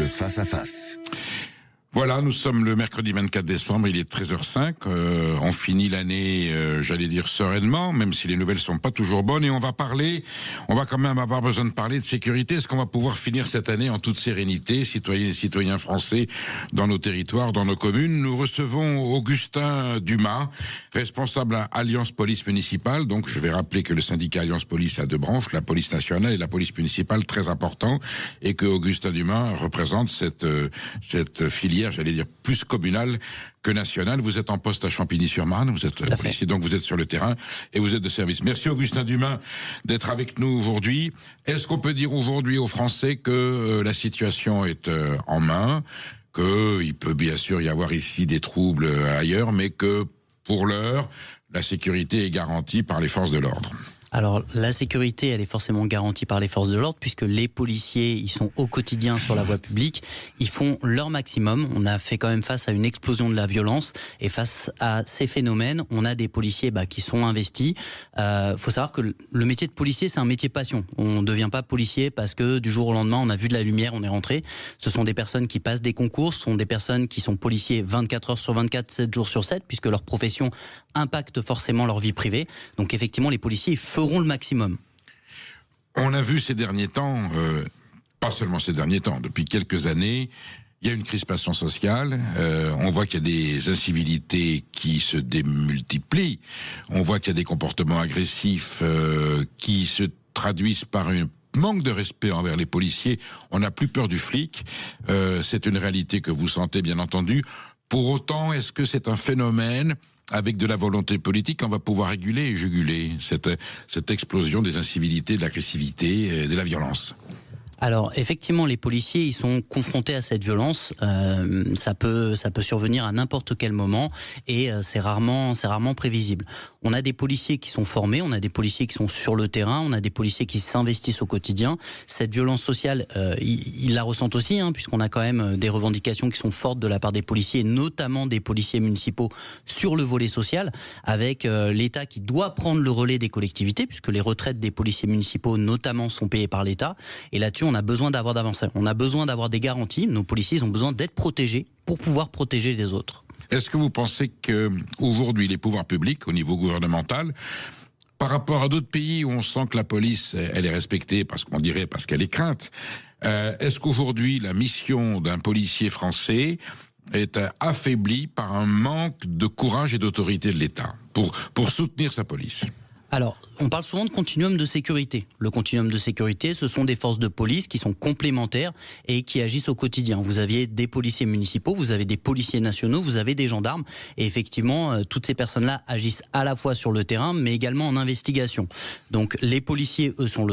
Le face-à-face. Voilà, nous sommes le mercredi 24 décembre, il est 13h05, on finit l'année, j'allais dire sereinement, même si les nouvelles sont pas toujours bonnes, et on va quand même avoir besoin de parler de sécurité. Est-ce qu'on va pouvoir finir cette année en toute sérénité, citoyennes et citoyens français, dans nos territoires, dans nos communes? Nous recevons Augustin Dumas, responsable à Alliance Police Municipale. Donc je vais rappeler que le syndicat Alliance Police a deux branches, la police nationale et la police municipale, très important, et que Augustin Dumas représente cette filière, j'allais dire, plus communale que nationale. Vous êtes en poste à Champigny-sur-Marne, vous êtes policier, donc vous êtes sur le terrain et vous êtes de service. Merci Augustin Dumas d'être avec nous aujourd'hui. Est-ce qu'on peut dire aujourd'hui aux Français que la situation est en main, qu'il peut bien sûr y avoir ici des troubles ailleurs, mais que pour l'heure, la sécurité est garantie par les forces de l'ordre? Alors, la sécurité, elle est forcément garantie par les forces de l'ordre, puisque les policiers, ils sont au quotidien sur la voie publique, ils font leur maximum. On a fait quand même face à une explosion de la violence, et face à ces phénomènes, on a des policiers qui sont investis. Faut savoir que le métier de policier, c'est un métier passion. On ne devient pas policier parce que du jour au lendemain, on a vu de la lumière, on est rentré. Ce sont des personnes qui passent des concours, ce sont des personnes qui sont policiers 24 heures sur 24, 7 jours sur 7, puisque leur profession impacte forcément leur vie privée. Donc effectivement, les policiers feront le maximum. On a vu ces derniers temps, pas seulement ces derniers temps, depuis quelques années, il y a une crispation sociale, on voit qu'il y a des incivilités qui se démultiplient, on voit qu'il y a des comportements agressifs qui se traduisent par un manque de respect envers les policiers. On n'a plus peur du flic, c'est une réalité que vous sentez bien entendu. Pour autant, est-ce que c'est un phénomène avec de la volonté politique, on va pouvoir réguler et juguler cette explosion des incivilités, de l'agressivité et de la violence? Alors effectivement, les policiers, ils sont confrontés à cette violence. Ça peut survenir à n'importe quel moment et c'est rarement prévisible. On a des policiers qui sont formés, on a des policiers qui sont sur le terrain, on a des policiers qui s'investissent au quotidien. Cette violence sociale, ils la ressentent aussi, puisqu'on a quand même des revendications qui sont fortes de la part des policiers, notamment des policiers municipaux sur le volet social, avec l'État qui doit prendre le relais des collectivités, puisque les retraites des policiers municipaux notamment sont payées par l'État. Et là-dessus, on a besoin d'avoir d'avancées. On a besoin d'avoir des garanties. Nos policiers ont besoin d'être protégés pour pouvoir protéger les autres. Est-ce que vous pensez qu'aujourd'hui, les pouvoirs publics, au niveau gouvernemental, par rapport à d'autres pays où on sent que la police, elle est respectée, parce qu'elle est crainte, est-ce qu'aujourd'hui, la mission d'un policier français est affaiblie par un manque de courage et d'autorité de l'État pour soutenir sa police? Alors, on parle souvent de continuum de sécurité. Le continuum de sécurité, ce sont des forces de police qui sont complémentaires et qui agissent au quotidien. Vous aviez des policiers municipaux, vous avez des policiers nationaux, vous avez des gendarmes. Et effectivement, toutes ces personnes-là agissent à la fois sur le terrain, mais également en investigation. Donc, les policiers, eux, sont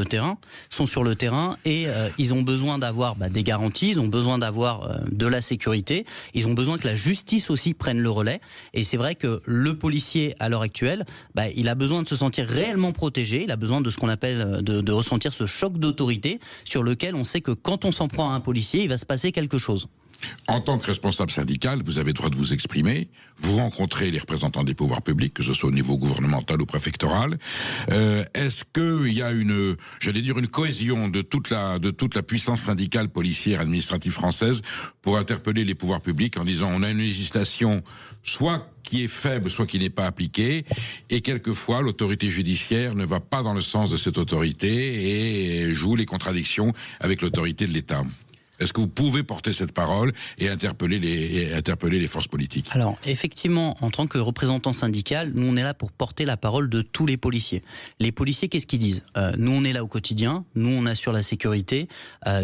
sur le terrain et ils ont besoin d'avoir des garanties, ils ont besoin d'avoir de la sécurité, ils ont besoin que la justice aussi prenne le relais. Et c'est vrai que le policier, à l'heure actuelle, il a besoin de se sentir réellement protégé, il a besoin de ce qu'on appelle de ressentir ce choc d'autorité sur lequel on sait que quand on s'en prend à un policier, il va se passer quelque chose. En tant que responsable syndical, vous avez le droit de vous exprimer, vous rencontrez les représentants des pouvoirs publics, que ce soit au niveau gouvernemental ou préfectoral. Est-ce qu'il y a une cohésion de toute la puissance syndicale, policière, administrative française pour interpeller les pouvoirs publics en disant on a une législation soit qui est faible, soit qui n'est pas appliquée, et quelquefois l'autorité judiciaire ne va pas dans le sens de cette autorité et joue les contradictions avec l'autorité de l'État? Est-ce que vous pouvez porter cette parole et interpeller les forces politiques? Alors, effectivement, en tant que représentant syndical, nous, on est là pour porter la parole de tous les policiers. Les policiers, qu'est-ce qu'ils disent? Nous, on est là au quotidien, nous, on assure la sécurité,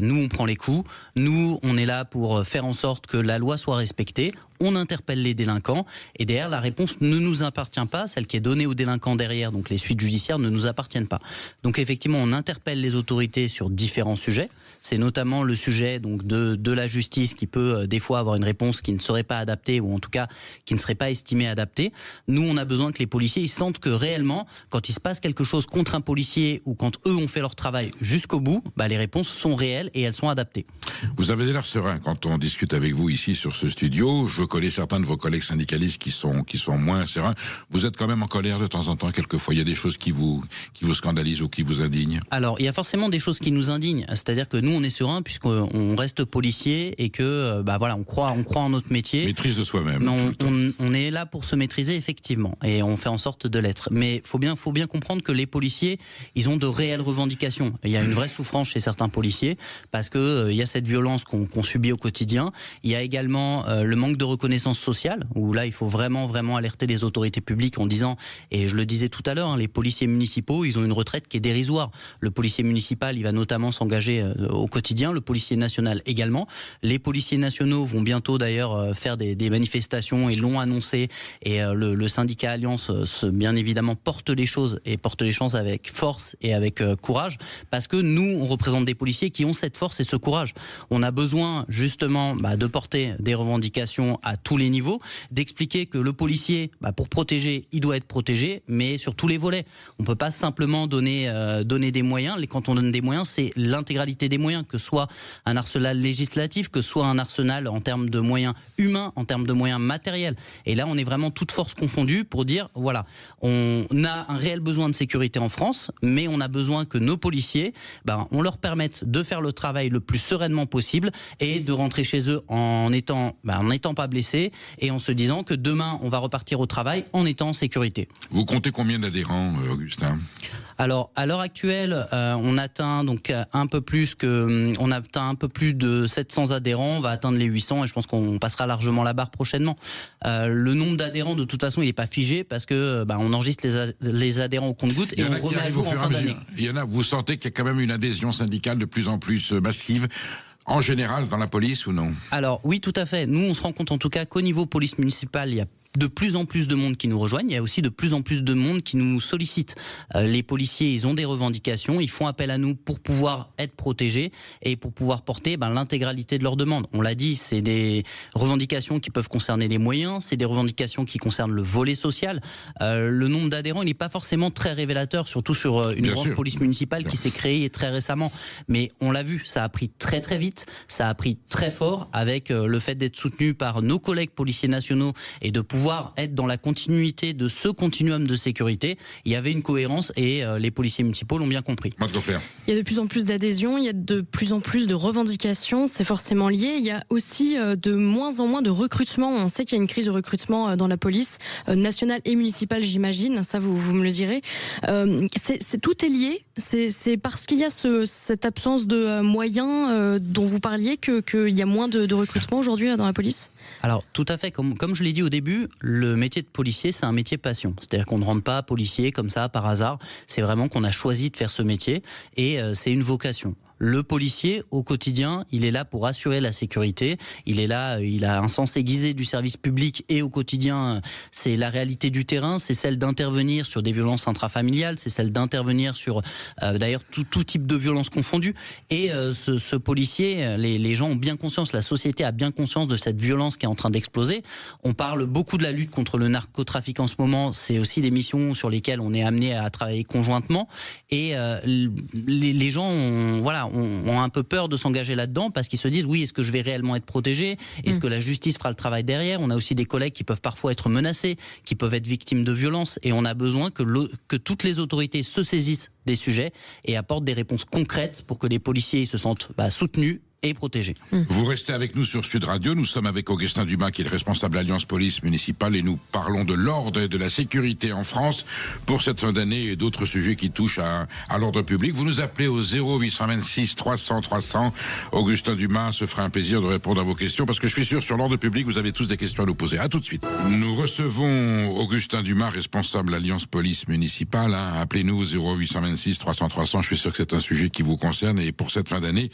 nous, on prend les coups, nous, on est là pour faire en sorte que la loi soit respectée, on interpelle les délinquants, et derrière, la réponse ne nous appartient pas, celle qui est donnée aux délinquants derrière, donc les suites judiciaires ne nous appartiennent pas. Donc, effectivement, on interpelle les autorités sur différents sujets. C'est notamment le sujet donc de la justice qui peut des fois avoir une réponse qui ne serait pas adaptée ou en tout cas qui ne serait pas estimée adaptée. Nous, on a besoin que les policiers ils sentent que réellement, quand il se passe quelque chose contre un policier ou quand eux ont fait leur travail jusqu'au bout, les réponses sont réelles et elles sont adaptées. Vous avez l'air serein quand on discute avec vous ici sur ce studio. Je connais certains de vos collègues syndicalistes qui sont moins sereins. Vous êtes quand même en colère de temps en temps, quelquefois. Il y a des choses qui vous scandalisent ou qui vous indignent? Alors, il y a forcément des choses qui nous indignent. C'est-à-dire que nous on est serein puisqu'on reste policier et que voilà, on croit en notre métier. Maîtrise de soi-même. On est là pour se maîtriser effectivement et on fait en sorte de l'être. Mais faut bien comprendre que les policiers, ils ont de réelles revendications. Il y a une vraie souffrance chez certains policiers parce que il y a cette violence qu'on subit au quotidien. Il y a également le manque de reconnaissance sociale où là il faut vraiment alerter les autorités publiques en disant, et je le disais tout à l'heure, hein, les policiers municipaux, ils ont une retraite qui est dérisoire. Le policier municipal, il va notamment s'engager au quotidien, le policier national également. Les policiers nationaux vont bientôt d'ailleurs faire des manifestations et l'ont annoncé. Et le syndicat Alliance, bien évidemment, porte les choses avec force et avec courage, parce que nous, on représente des policiers qui ont cette force et ce courage. On a besoin justement de porter des revendications à tous les niveaux, d'expliquer que le policier, pour protéger, il doit être protégé, mais sur tous les volets. On ne peut pas simplement donner des moyens. Quand on donne des moyens, c'est l'intégralité des moyens, que ce soit un arsenal législatif, que ce soit un arsenal en termes de moyens humains, en termes de moyens matériels. Et là, on est vraiment toutes forces confondues pour dire, voilà, on a un réel besoin de sécurité en France, mais on a besoin que nos policiers, on leur permette de faire le travail le plus sereinement possible et de rentrer chez eux en n'étant pas blessés et en se disant que demain, on va repartir au travail en étant en sécurité. Vous comptez combien d'adhérents, Augustin ? Alors, à l'heure actuelle, on atteint un peu plus de 700 adhérents. On va atteindre les 800 et je pense qu'on passera largement la barre prochainement. Le nombre d'adhérents, de toute façon, il n'est pas figé parce que on enregistre les adhérents au compte-gouttes et on remet à jour en fin d'année. Il y en a, vous sentez qu'il y a quand même une adhésion syndicale de plus en plus massive, en général dans la police ou non ? Alors oui, tout à fait. Nous, on se rend compte en tout cas qu'au niveau police municipale, il y a de plus en plus de monde qui nous rejoignent. Il y a aussi de plus en plus de monde qui nous sollicite. Les policiers, ils ont des revendications. Ils font appel à nous pour pouvoir être protégés et pour pouvoir porter l'intégralité de leurs demandes. On l'a dit, c'est des revendications qui peuvent concerner les moyens. C'est des revendications qui concernent le volet social. Le nombre d'adhérents, il n'est pas forcément très révélateur, surtout sur une branche police municipale qui s'est créée très récemment. Mais on l'a vu, ça a pris très très vite. Ça a pris très fort avec le fait d'être soutenu par nos collègues policiers nationaux et de pouvoir être dans la continuité de ce continuum de sécurité. Il y avait une cohérence et les policiers municipaux l'ont bien compris. Il y a de plus en plus d'adhésions, il y a de plus en plus de revendications, c'est forcément lié. Il y a aussi de moins en moins de recrutement. On sait qu'il y a une crise de recrutement dans la police nationale et municipale, j'imagine. Ça, vous me le direz. Tout est lié. C'est parce qu'il y a cette absence de moyens dont vous parliez qu'il y a moins de recrutement aujourd'hui dans la police ? Alors tout à fait, comme je l'ai dit au début, le métier de policier c'est un métier passion, c'est-à-dire qu'on ne rentre pas policier comme ça par hasard, c'est vraiment qu'on a choisi de faire ce métier et c'est une vocation. Le policier, au quotidien, il est là pour assurer la sécurité. Il est là, il a un sens aiguisé du service public et au quotidien, c'est la réalité du terrain, c'est celle d'intervenir sur des violences intrafamiliales, c'est celle d'intervenir sur, d'ailleurs, tout type de violences confondues. Et ce policier, les gens ont bien conscience, la société a bien conscience de cette violence qui est en train d'exploser. On parle beaucoup de la lutte contre le narcotrafic en ce moment. C'est aussi des missions sur lesquelles on est amené à travailler conjointement. Et les gens ont un peu peur de s'engager là-dedans parce qu'ils se disent oui, est-ce que je vais réellement être protégé ? Est-ce que la justice fera le travail derrière ? On a aussi des collègues qui peuvent parfois être menacés, qui peuvent être victimes de violences et on a besoin que toutes les autorités se saisissent des sujets et apportent des réponses concrètes pour que les policiers se sentent soutenus et protégés. Vous restez avec nous sur Sud Radio. Nous sommes avec Augustin Dumas, qui est le responsable de l'Alliance Police Municipale, et nous parlons de l'ordre et de la sécurité en France pour cette fin d'année et d'autres sujets qui touchent à l'ordre public. Vous nous appelez au 0826 300 300. Augustin Dumas se fera un plaisir de répondre à vos questions, parce que je suis sûr, sur l'ordre public, vous avez tous des questions à nous poser. À tout de suite. Nous recevons Augustin Dumas, responsable de l'Alliance Police Municipale. Appelez-nous au 0826 300 300. Je suis sûr que c'est un sujet qui vous concerne, et pour cette fin d'année,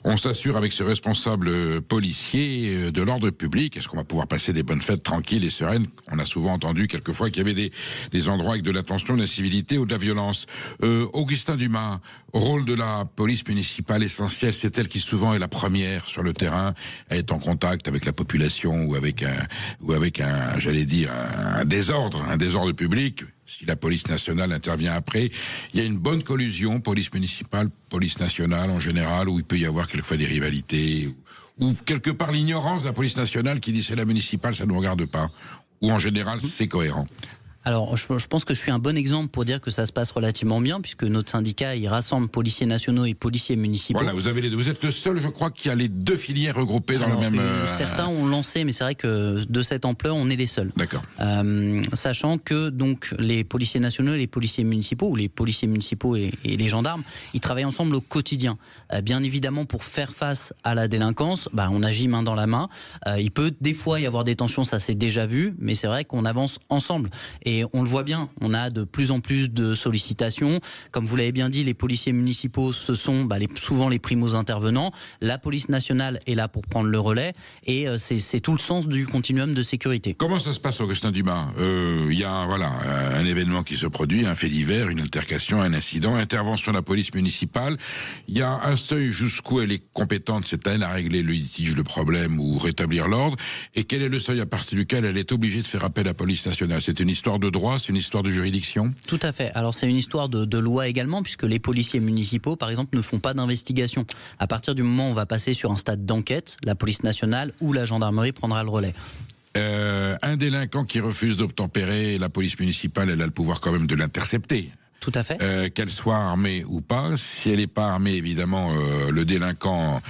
on s'assure avec ce responsable policier de l'ordre public, est-ce qu'on va pouvoir passer des bonnes fêtes tranquilles et sereines ? On a souvent entendu quelquefois qu'il y avait des endroits avec de la tension, de la civilité ou de la violence. Augustin Dumas, rôle de la police municipale essentiel, c'est elle qui souvent est la première sur le terrain à être en contact avec la population ou avec un désordre public. Si la police nationale intervient après, il y a une bonne collusion, police municipale, police nationale en général, où il peut y avoir quelquefois des rivalités, ou quelque part l'ignorance de la police nationale qui dit c'est la municipale, ça ne nous regarde pas, ou en général c'est cohérent. Alors, je pense que je suis un bon exemple pour dire que ça se passe relativement bien, puisque notre syndicat, il rassemble policiers nationaux et policiers municipaux. Voilà, vous avez les deux. Vous êtes le seul, je crois, qui a les deux filières regroupées dans le même... Certains ont lancé, mais c'est vrai que de cette ampleur, on est les seuls. D'accord. Sachant que donc les policiers nationaux et les policiers municipaux, ou les policiers municipaux et les gendarmes, ils travaillent ensemble au quotidien. Bien évidemment, pour faire face à la délinquance, on agit main dans la main. Il peut des fois y avoir des tensions, ça c'est déjà vu, mais c'est vrai qu'on avance ensemble. Et on le voit bien, on a de plus en plus de sollicitations. Comme vous l'avez bien dit, les policiers municipaux, ce sont souvent les primos intervenants. La police nationale est là pour prendre le relais. Et c'est tout le sens du continuum de sécurité. Comment ça se passe, Augustin Dumas? Il y a un événement qui se produit, un fait divers, une altercation, un incident, intervention de la police municipale. Il y a un seuil jusqu'où elle est compétente, c'est à elle à régler le litige, le problème ou rétablir l'ordre. Et quel est le seuil à partir duquel elle est obligée de faire appel à la police nationale? C'est une histoire de droit, c'est une histoire de juridiction? Tout à fait. Alors c'est une histoire de loi également, puisque les policiers municipaux, par exemple, ne font pas d'investigation. À partir du moment où on va passer sur un stade d'enquête, la police nationale ou la gendarmerie prendra le relais. Un délinquant qui refuse d'obtempérer, la police municipale, elle a le pouvoir quand même de l'intercepter. Tout à fait. Qu'elle soit armée ou pas. Si elle n'est pas armée, évidemment, le délinquant,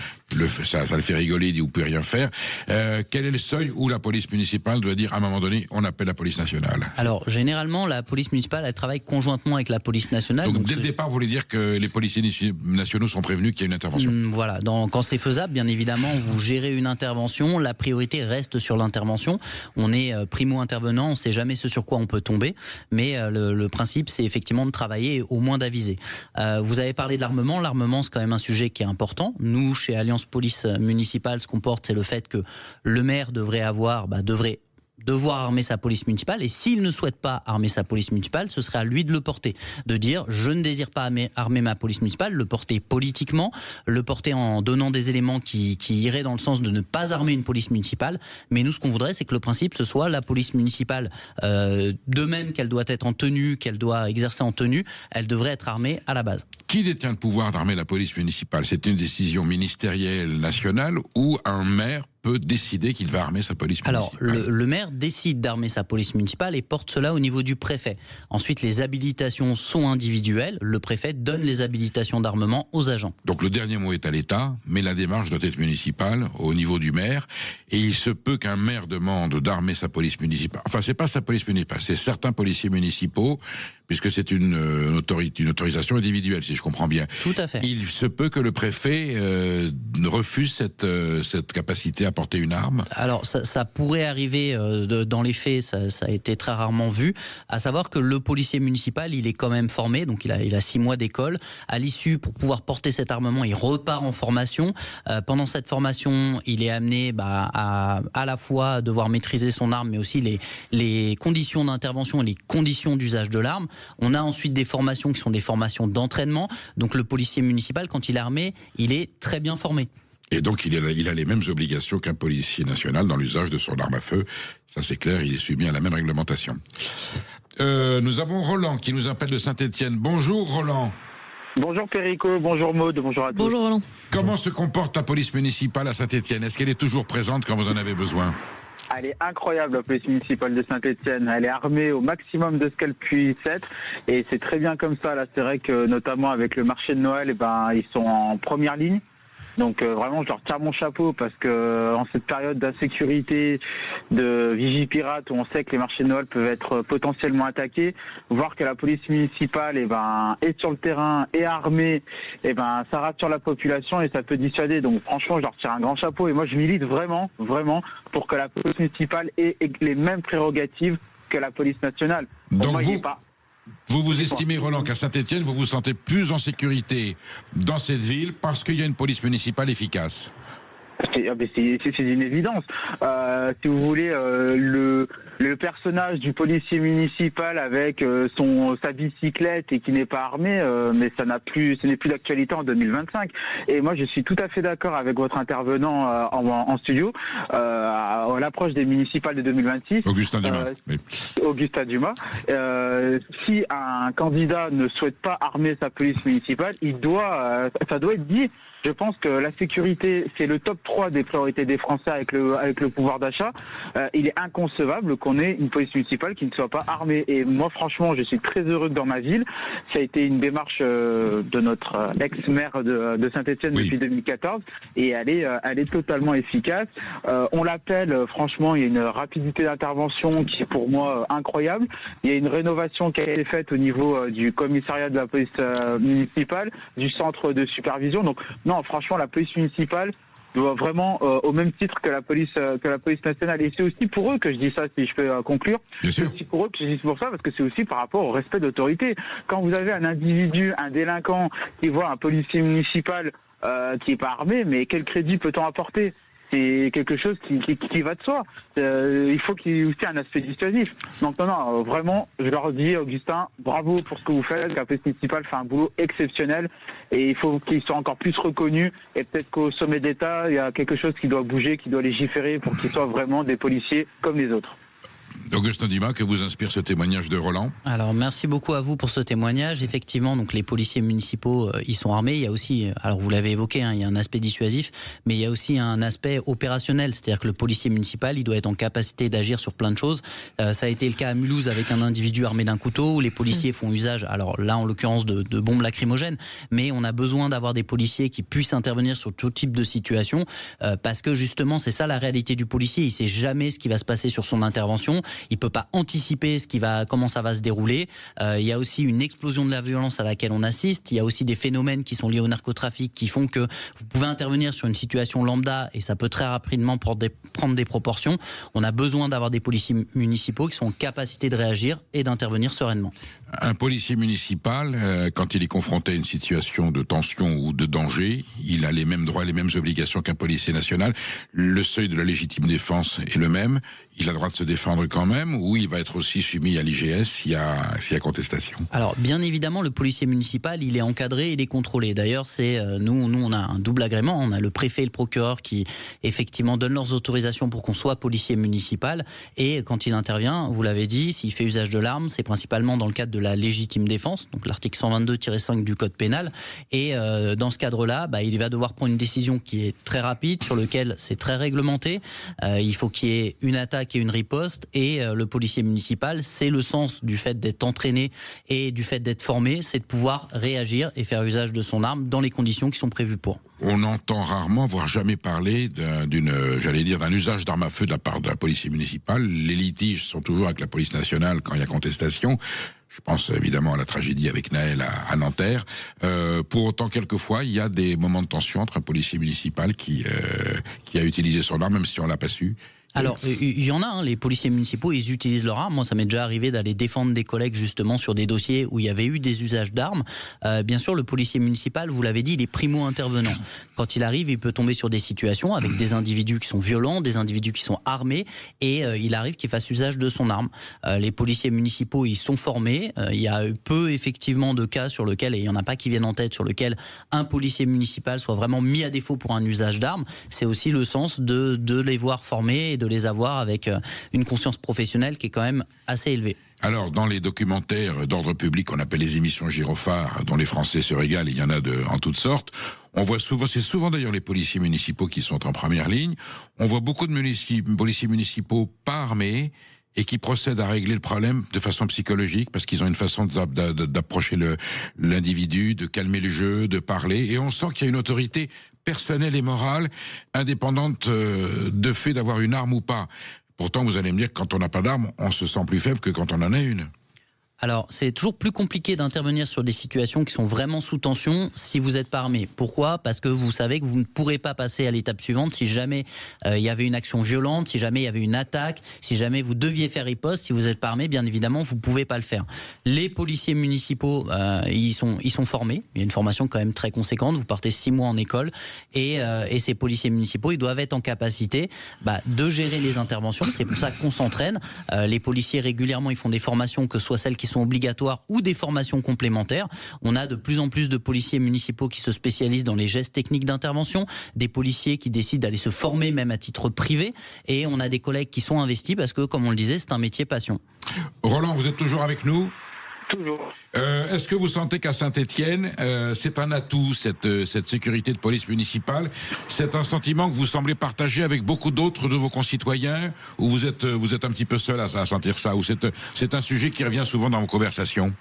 ça le fait rigoler, il dit « on peut rien faire ». Quel est le seuil où la police municipale doit dire à un moment donné, on appelle la police nationale? Alors, généralement, la police municipale, elle travaille conjointement avec la police nationale. Donc dès le départ, vous voulez dire que les policiers nationaux sont prévenus qu'il y a une intervention? Voilà. Quand c'est faisable, bien évidemment, vous gérez une intervention, la priorité reste sur l'intervention. On est primo-intervenant, on ne sait jamais ce sur quoi on peut tomber, mais le principe, c'est effectivement de travailler et au moins d'aviser. Vous avez parlé de l'armement. L'armement, c'est quand même un sujet qui est important. Nous, chez Alliance Police Municipale, ce qu'on porte, c'est le fait que le maire devrait devoir armer sa police municipale, et s'il ne souhaite pas armer sa police municipale, ce serait à lui de le porter, de dire je ne désire pas armer ma police municipale, le porter politiquement, le porter en donnant des éléments qui iraient dans le sens de ne pas armer une police municipale. Mais nous, ce qu'on voudrait, c'est que le principe, ce soit la police municipale, de même qu'elle doit être en tenue, qu'elle doit exercer en tenue, elle devrait être armée à la base. Qui détient le pouvoir d'armer la police municipale? C'est une décision ministérielle nationale ou un maire peut décider qu'il va armer sa police municipale? Alors, le maire décide d'armer sa police municipale et porte cela au niveau du préfet. Ensuite, les habilitations sont individuelles. Le préfet donne les habilitations d'armement aux agents. Donc le dernier mot est à l'État, mais la démarche doit être municipale au niveau du maire. Et il se peut qu'un maire demande d'armer sa police municipale. Enfin, c'est pas sa police municipale, c'est certains policiers municipaux, puisque c'est une autorisation individuelle, si je comprends bien. Tout à fait. Il se peut que le préfet refuse cette capacité à porter une arme? Alors, ça pourrait arriver dans les faits, ça a été très rarement vu, à savoir que le policier municipal, il est quand même formé, donc il a 6 mois d'école. À l'issue, pour pouvoir porter cet armement, il repart en formation. Pendant cette formation, il est amené à la fois devoir maîtriser son arme, mais aussi les conditions d'intervention et les conditions d'usage de l'arme. On a ensuite des formations qui sont des formations d'entraînement. Donc le policier municipal, quand il est armé, il est très bien formé. Et donc il a les mêmes obligations qu'un policier national dans l'usage de son arme à feu. Ça c'est clair, il est soumis à la même réglementation. Nous avons Roland qui nous appelle de Saint-Étienne. Bonjour Roland. Bonjour Perico, bonjour Maud, bonjour à tous. Bonjour Roland. Comment se comporte la police municipale à Saint-Étienne? Est-ce qu'elle est toujours présente quand vous en avez besoin? Elle est incroyable, la police municipale de Saint-Étienne. Elle est armée au maximum de ce qu'elle puisse être. Et c'est très bien comme ça. Là, c'est vrai que notamment avec le marché de Noël, ils sont en première ligne. Donc vraiment, je leur tire mon chapeau parce que en cette période d'insécurité, de vigipirate, où on sait que les marchés de Noël peuvent être potentiellement attaqués, voir que la police municipale est sur le terrain, est armée, ça rassure la population et ça peut dissuader. Donc franchement, je leur tire un grand chapeau et moi je milite vraiment pour que la police municipale ait les mêmes prérogatives que la police nationale. Donc moi, vous estimez, Roland, qu'à Saint-Étienne, vous vous sentez plus en sécurité dans cette ville parce qu'il y a une police municipale efficace? C'est une évidence. Si vous voulez, le personnage du policier municipal avec sa bicyclette et qui n'est pas armé, mais ce n'est plus d'actualité en 2025. Et moi, je suis tout à fait d'accord avec votre intervenant en studio à l'approche des municipales de 2026. Augustin Dumas. Augustin Dumas. Si un candidat ne souhaite pas armer sa police municipale, ça doit être dit. Je pense que la sécurité, c'est le top 3 des priorités des Français avec le pouvoir d'achat. Il est inconcevable qu'on ait une police municipale qui ne soit pas armée. Et moi, franchement, je suis très heureux que dans ma ville, ça a été une démarche de notre ex-maire de Saint-Etienne depuis 2014, et elle est totalement efficace. On l'appelle, franchement, il y a une rapidité d'intervention qui est pour moi incroyable. Il y a une rénovation qui a été faite au niveau du commissariat de la police municipale, du centre de supervision. Donc non, franchement, la police municipale doit vraiment, au même titre que la police nationale. Et c'est aussi pour eux que je dis ça, si je peux conclure. C'est aussi pour eux que je dis pour ça, parce que c'est aussi par rapport au respect d'autorité. Quand vous avez un individu, un délinquant, qui voit un policier municipal qui est pas armé, mais quel crédit peut-on apporter ? C'est quelque chose qui va de soi. Il faut qu'il y ait aussi un aspect dissuasif. Donc non, vraiment, je leur dis, Augustin, bravo pour ce que vous faites. La police municipale fait un boulot exceptionnel et il faut qu'ils soient encore plus reconnus. Et peut-être qu'au sommet d'État, il y a quelque chose qui doit bouger, qui doit légiférer pour qu'ils soient vraiment des policiers comme les autres. Augustin Dimas, que vous inspire ce témoignage de Roland ? Alors merci beaucoup à vous pour ce témoignage. Effectivement, donc les policiers municipaux, ils sont armés. Il y a aussi, alors vous l'avez évoqué, il y a un aspect dissuasif, mais il y a aussi un aspect opérationnel, c'est-à-dire que le policier municipal, il doit être en capacité d'agir sur plein de choses. Ça a été le cas à Mulhouse avec un individu armé d'un couteau où les policiers font usage, alors là en l'occurrence de bombes lacrymogènes, mais on a besoin d'avoir des policiers qui puissent intervenir sur tout type de situation, parce que justement c'est ça la réalité du policier. Il sait jamais ce qui va se passer sur son intervention. Il peut pas anticiper comment ça va se dérouler. Il y a aussi une explosion de la violence à laquelle on assiste. Il y a aussi des phénomènes qui sont liés au narcotrafic qui font que vous pouvez intervenir sur une situation lambda et ça peut très rapidement prendre des proportions. On a besoin d'avoir des policiers municipaux qui sont en capacité de réagir et d'intervenir sereinement. Un policier municipal, quand il est confronté à une situation de tension ou de danger, il a les mêmes droits et les mêmes obligations qu'un policier national. Le seuil de la légitime défense est le même. Il a le droit de se défendre quand même, ou il va être aussi soumis à l'IGS s'il y a contestation? Alors, bien évidemment, le policier municipal, il est encadré, il est contrôlé. D'ailleurs, nous, on a un double agrément. On a le préfet et le procureur qui, effectivement, donnent leurs autorisations pour qu'on soit policier municipal. Et quand il intervient, vous l'avez dit, s'il fait usage de l'arme, c'est principalement dans le cadre de la légitime défense, donc l'article 122-5 du Code pénal. Et dans ce cadre-là, il va devoir prendre une décision qui est très rapide, sur lequel c'est très réglementé. Il faut qu'il y ait une attaque et une riposte, et le policier municipal, c'est le sens du fait d'être entraîné et du fait d'être formé, c'est de pouvoir réagir et faire usage de son arme dans les conditions qui sont prévues pour. On entend rarement, voire jamais parler d'un usage d'armes à feu de la part de la police municipale. Les litiges sont toujours avec la police nationale quand il y a contestation. Je pense évidemment à la tragédie avec Naël à Nanterre. Pour autant, quelquefois, il y a des moments de tension entre un policier municipal qui a utilisé son arme, même si on l'a pas su. Alors, il y en a, les policiers municipaux, ils utilisent leur arme. Moi, ça m'est déjà arrivé d'aller défendre des collègues justement sur des dossiers où il y avait eu des usages d'armes. Bien sûr, le policier municipal, vous l'avez dit, il est primo-intervenant. Quand il arrive, il peut tomber sur des situations avec des individus qui sont violents, des individus qui sont armés, et il arrive qu'il fasse usage de son arme. Les policiers municipaux, ils sont formés. Il y a peu, effectivement, de cas sur lesquels, et il n'y en a pas qui viennent en tête, sur lesquels un policier municipal soit vraiment mis à défaut pour un usage d'armes. C'est aussi le sens de les voir formés et de les avoir avec une conscience professionnelle qui est quand même assez élevée. Alors, dans les documentaires d'ordre public qu'on appelle les émissions gyrophares, dont les Français se régalent, il y en a en toutes sortes, on voit souvent, c'est souvent d'ailleurs les policiers municipaux qui sont en première ligne, on voit beaucoup de policiers municipaux pas armés et qui procèdent à régler le problème de façon psychologique, parce qu'ils ont une façon d'approcher l'individu, de calmer le jeu, de parler, et on sent qu'il y a une autorité personnelle et morale, indépendante de fait d'avoir une arme ou pas. Pourtant, vous allez me dire que quand on n'a pas d'arme, on se sent plus faible que quand on en a une. Alors, c'est toujours plus compliqué d'intervenir sur des situations qui sont vraiment sous tension si vous n'êtes pas armé. Pourquoi ? Parce que vous savez que vous ne pourrez pas passer à l'étape suivante si jamais il y avait une action violente, si jamais il y avait une attaque, si jamais vous deviez faire riposte. Si vous n'êtes pas armé, bien évidemment, vous ne pouvez pas le faire. Les policiers municipaux, ils sont formés. Il y a une formation quand même très conséquente. Vous partez 6 mois en école et ces policiers municipaux, ils doivent être en capacité de gérer les interventions. C'est pour ça qu'on s'entraîne. Les policiers, régulièrement, ils font des formations, que ce soit celles qui sont obligatoires ou des formations complémentaires. On a de plus en plus de policiers municipaux qui se spécialisent dans les gestes techniques d'intervention, des policiers qui décident d'aller se former même à titre privé, et on a des collègues qui sont investis parce que, comme on le disait, c'est un métier passion. Roland, vous êtes toujours avec nous ? Toujours. Est-ce que vous sentez qu'à Saint-Étienne, c'est un atout, cette sécurité de police municipale? C'est un sentiment que vous semblez partager avec beaucoup d'autres de vos concitoyens, ou vous êtes un petit peu seul à sentir ça, ou c'est un sujet qui revient souvent dans vos conversations?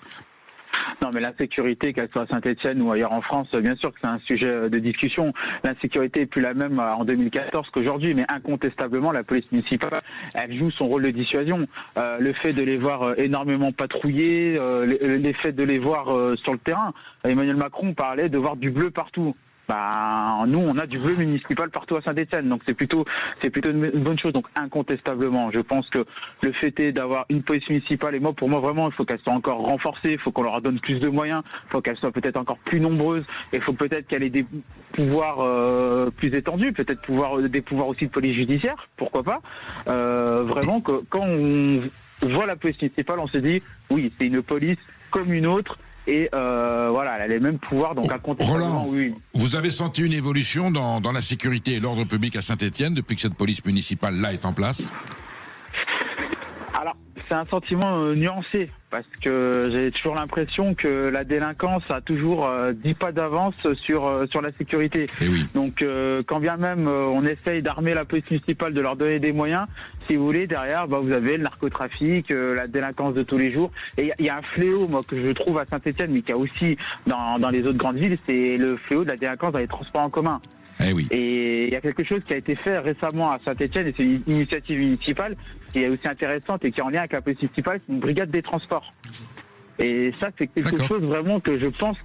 Non, mais la sécurité, qu'elle soit à Saint-Étienne ou ailleurs en France, bien sûr que c'est un sujet de discussion. L'insécurité est plus la même en 2014 qu'aujourd'hui, mais incontestablement, la police municipale, elle joue son rôle de dissuasion. Le fait de les voir énormément patrouiller, le fait de les voir sur le terrain. Emmanuel Macron parlait de voir du bleu partout. Nous, on a du bleu municipal partout à Saint-Étienne, donc c'est plutôt une bonne chose. Donc incontestablement, je pense que le fait est d'avoir une police municipale, et pour moi vraiment, il faut qu'elle soit encore renforcée, il faut qu'on leur donne plus de moyens, il faut qu'elle soit peut-être encore plus nombreuse, et il faut peut-être qu'elle ait des pouvoirs plus étendus, peut-être des pouvoirs aussi de police judiciaire, pourquoi pas. Vraiment que quand on voit la police municipale, on se dit oui, c'est une police comme une autre. Et voilà, elle a les mêmes pouvoirs, donc incontestablement, oui. Vous avez senti une évolution dans la sécurité et l'ordre public à Saint-Étienne depuis que cette police municipale-là est en place? Alors, c'est un sentiment nuancé, parce que j'ai toujours l'impression que la délinquance a toujours 10 pas d'avance sur la sécurité. Et oui. Donc, quand bien même on essaye d'armer la police municipale, de leur donner des moyens, si vous voulez, derrière, vous avez le narcotrafic, la délinquance de tous les jours. Et il y a un fléau, moi, que je trouve à Saint-Étienne, mais qu'il y a aussi dans les autres grandes villes, c'est le fléau de la délinquance dans les transports en commun. Eh oui. Et il y a quelque chose qui a été fait récemment à Saint-Étienne, et c'est une initiative municipale qui est aussi intéressante et qui est en lien avec la police municipale, c'est une brigade des transports. Et ça, c'est quelque chose vraiment que je pense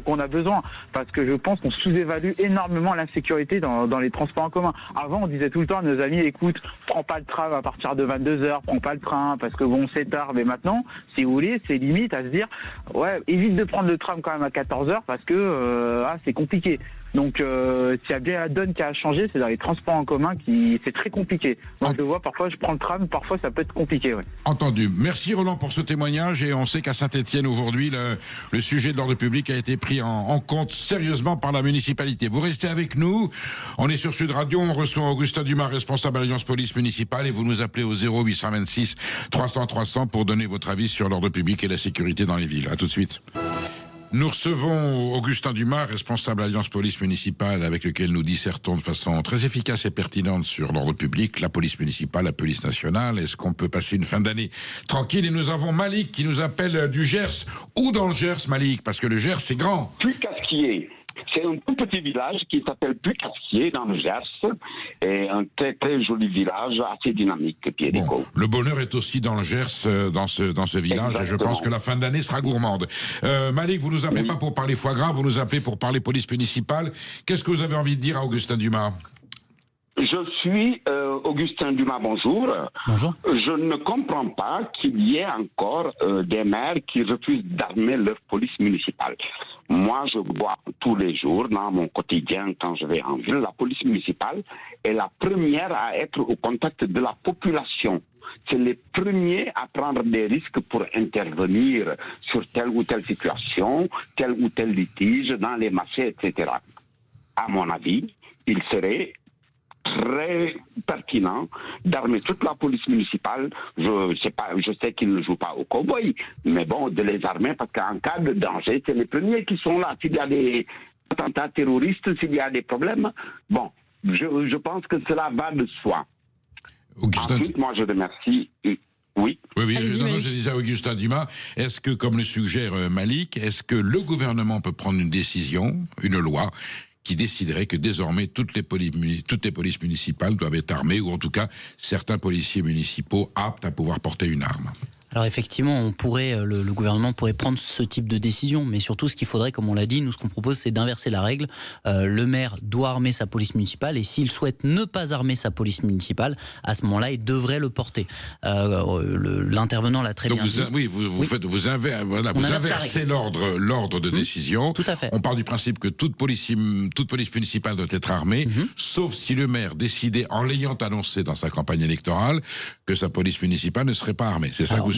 qu'on a besoin, parce que je pense qu'on sous-évalue énormément l'insécurité dans les transports en commun. Avant, on disait tout le temps à nos amis, écoute, prends pas le tram à partir de 22h, prends pas le train, parce que bon, c'est tard. Mais maintenant, si vous voulez, c'est limite à se dire, ouais, évite de prendre le tram quand même à 14h, parce que c'est compliqué. Donc, s'il y a bien la donne qui a changé, c'est dans les transports en commun c'est très compliqué. Moi, je le vois, parfois, je prends le tram, parfois, ça peut être compliqué, ouais. Entendu. Merci Roland pour ce témoignage, et on sait qu'à Saint-Étienne, aujourd'hui, le sujet de l'ordre public a été pris en compte sérieusement par la municipalité. Vous restez avec nous. On est sur Sud Radio, on reçoit Augustin Dumas, responsable Alliance Police Municipale, et vous nous appelez au 0826 300 300 pour donner votre avis sur l'ordre public et la sécurité dans les villes. À tout de suite. Nous recevons Augustin Dumas, responsable Alliance Police Municipale, avec lequel nous dissertons de façon très efficace et pertinente sur l'ordre public, la police municipale, la police nationale. Est-ce qu'on peut passer une fin d'année tranquille? Et nous avons Malik qui nous appelle du Gers. Où dans le Gers, Malik? Parce que le Gers, c'est grand. Puy-Casquier. C'est un tout petit village qui s'appelle Puy-Casquier dans le Gers, et un très très joli village assez dynamique, Pierrico. Bon, le bonheur est aussi dans le Gers, dans ce village. Exactement. Et je pense que la fin d'année sera gourmande. Malik, vous nous appelez pas pour parler foie gras, vous nous appelez pour parler police municipale. Qu'est-ce que vous avez envie de dire à Augustin Dumas? Je suis Augustin Dumas, bonjour. Bonjour. Je ne comprends pas qu'il y ait encore des maires qui refusent d'armer leur police municipale. Moi, je vois tous les jours, dans mon quotidien, quand je vais en ville, la police municipale est la première à être au contact de la population. C'est les premiers à prendre des risques pour intervenir sur telle ou telle situation, tel ou tel litige, dans les marchés, etc. À mon avis, il serait très pertinent d'armer toute la police municipale. Je sais qu'ils ne jouent pas au cow-boy, mais bon, de les armer, parce qu'en cas de danger, c'est les premiers qui sont là. S'il y a des attentats terroristes, s'il y a des problèmes, bon, je pense que cela va de soi. Augustin... Ensuite, moi, je remercie... Oui. Oui, je disais à Augustin Dumas, est-ce que, comme le suggère Malik, est-ce que le gouvernement peut prendre une décision, une loi, qui déciderait que désormais toutes les polices municipales doivent être armées, ou en tout cas certains policiers municipaux aptes à pouvoir porter une arme? Alors effectivement, le gouvernement pourrait prendre ce type de décision, mais surtout ce qu'il faudrait, comme on l'a dit, nous ce qu'on propose c'est d'inverser la règle. Le maire doit armer sa police municipale, et s'il souhaite ne pas armer sa police municipale, à ce moment-là il devrait le porter. L'intervenant l'a très bien dit. Vous inversez l'ordre de décision. Tout à fait. On part du principe que toute police municipale doit être armée, sauf si le maire décidait, en l'ayant annoncé dans sa campagne électorale, que sa police municipale ne serait pas armée. C'est ça que vous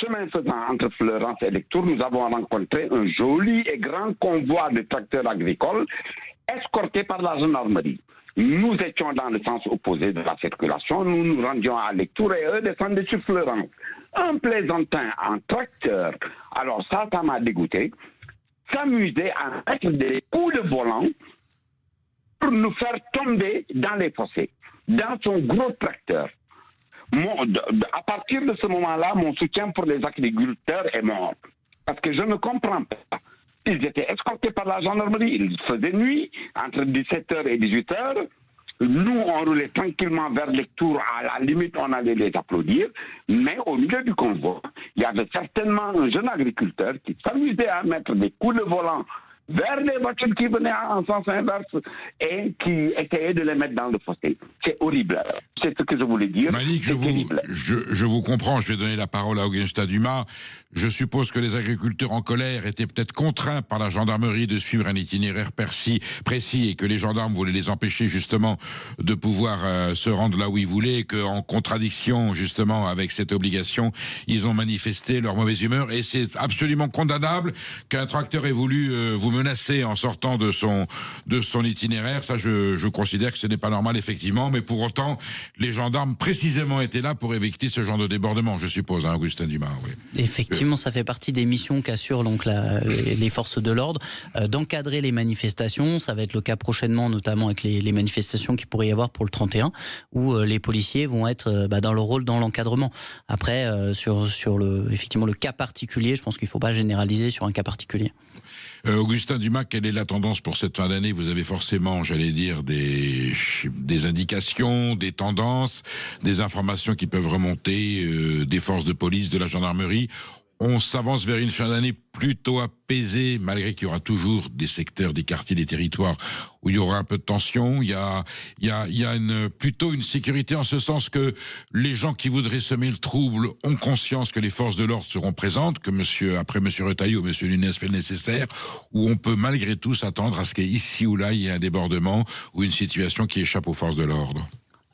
chemin faisant entre Fleurance et Lectoure, nous avons rencontré un joli et grand convoi de tracteurs agricoles escortés par la gendarmerie. Nous étions dans le sens opposé de la circulation, nous nous rendions à Lectoure et eux descendaient sur Fleurance. Un plaisantin en tracteur, alors ça m'a dégoûté, s'amusait à mettre des coups de volant pour nous faire tomber dans les fossés, dans son gros tracteur. À partir de ce moment-là, mon soutien pour les agriculteurs est mort. Parce que je ne comprends pas. Ils étaient escortés par la gendarmerie, il faisait nuit, entre 17h et 18h. Nous, on roulait tranquillement vers Lectoure, à la limite, on allait les applaudir. Mais au milieu du convoi, il y avait certainement un jeune agriculteur qui s'amusait à mettre des coups de volant vers les voitures qui venaient en sens inverse et qui essayaient de les mettre dans le fossé. C'est horrible. C'est ce que je voulais dire. Malik, je vous comprends. Je vais donner la parole à Augustin Dumas. Je suppose que les agriculteurs en colère étaient peut-être contraints par la gendarmerie de suivre un itinéraire précis et que les gendarmes voulaient les empêcher justement de pouvoir se rendre là où ils voulaient et qu'en contradiction justement avec cette obligation, ils ont manifesté leur mauvaise humeur. Et c'est absolument condamnable qu'un tracteur ait voulu vous menacer en sortant de son itinéraire. Ça, je considère que ce n'est pas normal effectivement. Mais pour autant, les gendarmes précisément étaient là pour éviter ce genre de débordement, je suppose, hein, Augustin Dumas. Oui. Effectivement, ça fait partie des missions qu'assurent donc les forces de l'ordre, d'encadrer les manifestations. Ça va être le cas prochainement, notamment avec les manifestations qu'il pourrait y avoir pour le 31, où les policiers vont être dans leur rôle dans l'encadrement. Après, sur effectivement le cas particulier, je pense qu'il ne faut pas généraliser sur un cas particulier. Augustin Dumas, quelle est la tendance pour cette fin d'année? Vous avez forcément, j'allais dire, des indications, des tendances, des informations qui peuvent remonter des forces de police, de la gendarmerie. On s'avance vers une fin d'année plutôt apaisée, malgré qu'il y aura toujours des secteurs, des quartiers, des territoires où il y aura un peu de tension. Il y a plutôt une sécurité en ce sens que les gens qui voudraient semer le trouble ont conscience que les forces de l'ordre seront présentes, que après M. Retailleau ou M. Nunes fait le nécessaire, où on peut malgré tout s'attendre à ce qu'ici ou là, il y ait un débordement ou une situation qui échappe aux forces de l'ordre.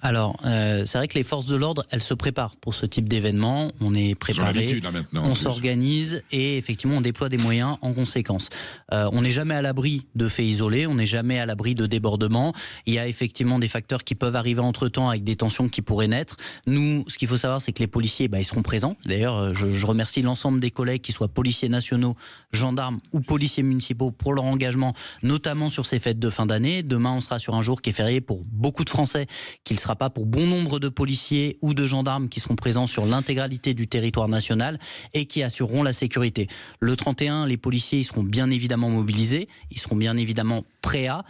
Alors, c'est vrai que les forces de l'ordre, elles se préparent pour ce type d'événement. On est préparé, on s'organise et effectivement on déploie des moyens en conséquence. On n'est jamais à l'abri de faits isolés, on n'est jamais à l'abri de débordements. Il y a effectivement des facteurs qui peuvent arriver entre-temps avec des tensions qui pourraient naître. Nous, ce qu'il faut savoir, c'est que les policiers, ils seront présents. D'ailleurs, je remercie l'ensemble des collègues, qu'ils soient policiers nationaux, gendarmes ou policiers municipaux, pour leur engagement, notamment sur ces fêtes de fin d'année. Demain, on sera sur un jour qui est férié pour beaucoup de Français, qu'il sera pas pour bon nombre de policiers ou de gendarmes qui seront présents sur l'intégralité du territoire national et qui assureront la sécurité. Le 31, les policiers ils seront bien évidemment mobilisés, ils seront bien évidemment prêts à.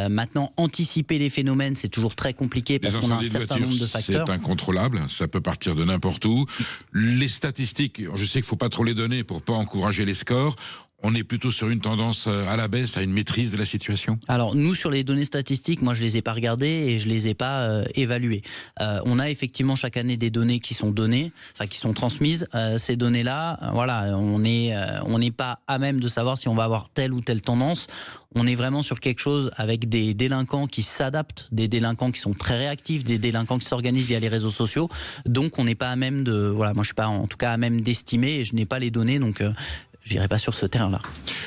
Maintenant, anticiper les phénomènes, c'est toujours très compliqué parce qu'on a un certain nombre de facteurs. C'est incontrôlable, ça peut partir de n'importe où. Les statistiques, je sais qu'il ne faut pas trop les donner pour ne pas encourager les scores. On est plutôt sur une tendance à la baisse, à une maîtrise de la situation? Alors nous, sur les données statistiques, moi je les ai pas regardées et je les ai pas évaluées. On a effectivement chaque année des données qui sont données, qui sont transmises. Ces données-là, on n'est pas à même de savoir si on va avoir telle ou telle tendance. On est vraiment sur quelque chose avec des délinquants qui s'adaptent, des délinquants qui sont très réactifs, des délinquants qui s'organisent via les réseaux sociaux. Donc on n'est pas à même de, moi je suis pas en tout cas à même d'estimer et je n'ai pas les données, donc j'irai pas sur ce terrain-là.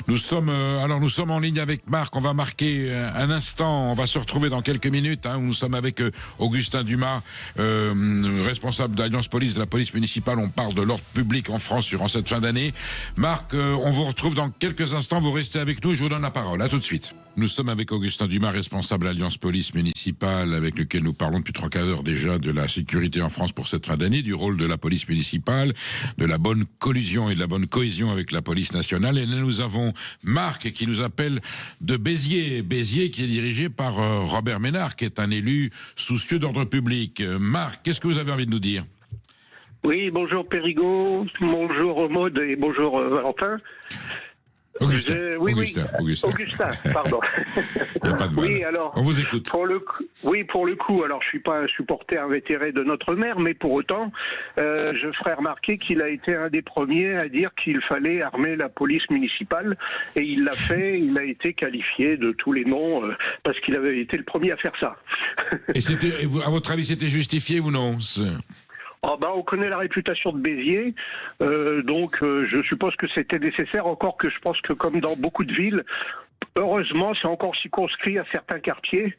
Nous sommes en ligne avec Marc. On va marquer un instant. On va se retrouver dans quelques minutes. Nous sommes avec Augustin Dumas, responsable d'Alliance Police, de la police municipale. On parle de l'ordre public en France durant cette fin d'année. Marc, on vous retrouve dans quelques instants. Vous restez avec nous. Je vous donne la parole. À tout de suite. Nous sommes avec Augustin Dumas, responsable d'Alliance Police municipale, avec lequel nous parlons depuis 3/4 d'heure déjà de la sécurité en France pour cette fin d'année, du rôle de la police municipale, de la bonne collusion et de la bonne cohésion avec la police nationale. Et là, nous avons Marc qui nous appelle de Béziers. Béziers qui est dirigé par Robert Ménard, qui est un élu soucieux d'ordre public. Marc, qu'est-ce que vous avez envie de nous dire? Oui, bonjour Périgot, bonjour Maud et bonjour Valentin. Augustin, Augustin, pardon. Il n'y a pas de mal. Oui, alors, on vous écoute. Pour le coup, alors je suis pas un supporter invétéré de notre maire, mais pour autant, je ferai remarquer qu'il a été un des premiers à dire qu'il fallait armer la police municipale, et il l'a fait. Il a été qualifié de tous les noms parce qu'il avait été le premier à faire ça. Et à votre avis, c'était justifié ou non? Ah bah, on connaît la réputation de Béziers, donc je suppose que c'était nécessaire, encore que je pense que comme dans beaucoup de villes, heureusement, c'est encore circonscrit à certains quartiers.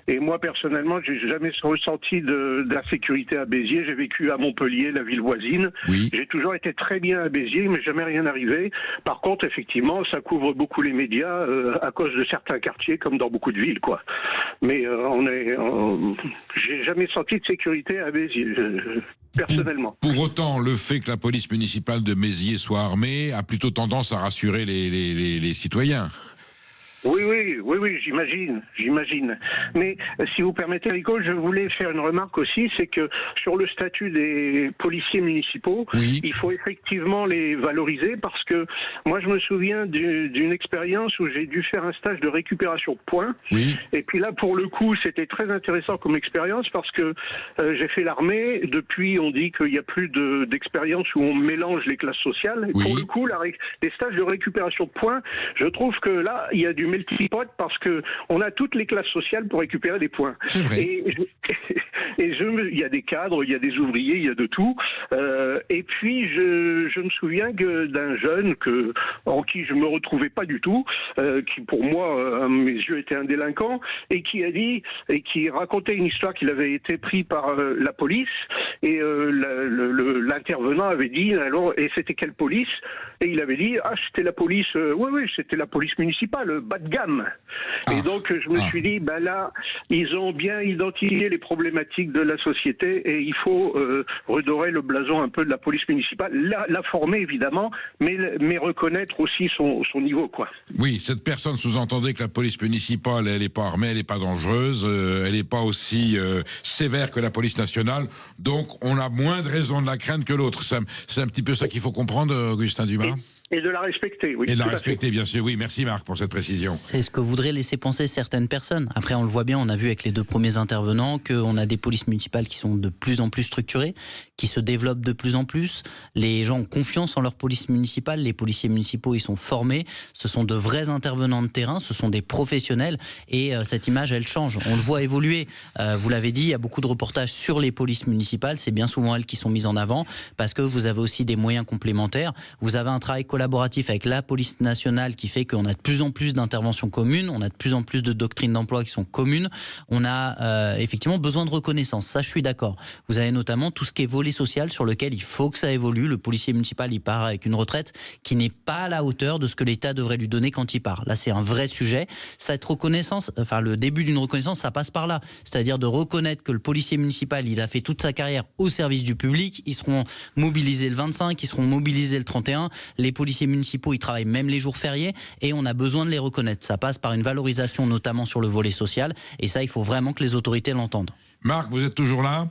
Et moi, personnellement, j'ai jamais ressenti d'insécurité à Béziers. J'ai vécu à Montpellier, la ville voisine. Oui. J'ai toujours été très bien à Béziers, mais jamais rien arrivé. Par contre, effectivement, ça couvre beaucoup les médias à cause de certains quartiers, comme dans beaucoup de villes, quoi. Mais j'ai jamais senti de sécurité à Béziers. Personnellement. Pour autant, le fait que la police municipale de Béziers soit armée a plutôt tendance à rassurer les citoyens. Oui, j'imagine. Mais si vous permettez, Rico, je voulais faire une remarque aussi, c'est que sur le statut des policiers municipaux, oui. Il faut effectivement les valoriser parce que moi je me souviens d'une expérience où j'ai dû faire un stage de récupération de points. Oui. Et puis là, pour le coup, c'était très intéressant comme expérience parce que j'ai fait l'armée. Depuis, on dit qu'il n'y a plus d'expérience où on mélange les classes sociales. Et oui. Pour le coup, les stages de récupération de points, je trouve que là, il y a du multipode parce que on a toutes les classes sociales pour récupérer des points. C'est vrai. Il y a des cadres, il y a des ouvriers, il y a de tout. Et puis je me souviens d'un jeune en qui je me retrouvais pas du tout, qui pour moi à mes yeux était un délinquant, et qui racontait une histoire qu'il avait été pris par la police, et l'intervenant avait dit alors, et c'était quelle police? Et il avait dit c'était la police, oui c'était la police municipale, bas de gamme. Et donc je me suis dit là ils ont bien identifié les problématiques de la société et il faut redorer le blason un peu de la police municipale, la former évidemment, mais reconnaître aussi son niveau, quoi. Oui, cette personne sous-entendait que la police municipale, elle n'est pas armée, elle n'est pas dangereuse, elle n'est pas aussi sévère que la police nationale, donc on a moins de raisons de la craindre que l'autre. C'est un petit peu ça qu'il faut comprendre, Augustin Dumas. Et de la respecter, oui. Et de la respecter, bien sûr. Oui, merci Marc pour cette précision. C'est ce que voudraient laisser penser certaines personnes. Après, on le voit bien, on a vu avec les deux premiers intervenants qu'on a des polices municipales qui sont de plus en plus structurées, qui se développent de plus en plus. Les gens ont confiance en leur police municipale. Les policiers municipaux, ils sont formés. Ce sont de vrais intervenants de terrain. Ce sont des professionnels. Et cette image, elle change. On le voit évoluer. Vous l'avez dit, il y a beaucoup de reportages sur les polices municipales. C'est bien souvent elles qui sont mises en avant parce que vous avez aussi des moyens complémentaires. Vous avez un travail collaboratif avec la police nationale qui fait qu'on a de plus en plus d'interventions communes, on a de plus en plus de doctrines d'emploi qui sont communes, on a effectivement besoin de reconnaissance, ça je suis d'accord. Vous avez notamment tout ce qui est volet social sur lequel il faut que ça évolue. Le policier municipal, il part avec une retraite qui n'est pas à la hauteur de ce que l'État devrait lui donner quand il part. Là c'est un vrai sujet. Cette reconnaissance, enfin le début d'une reconnaissance, ça passe par là. C'est-à-dire de reconnaître que le policier municipal, il a fait toute sa carrière au service du public, ils seront mobilisés le 25, ils seront mobilisés le 31, les policiers municipaux, ils travaillent même les jours fériés et on a besoin de les reconnaître. Ça passe par une valorisation notamment sur le volet social et ça, il faut vraiment que les autorités l'entendent. Marc, vous êtes toujours là ?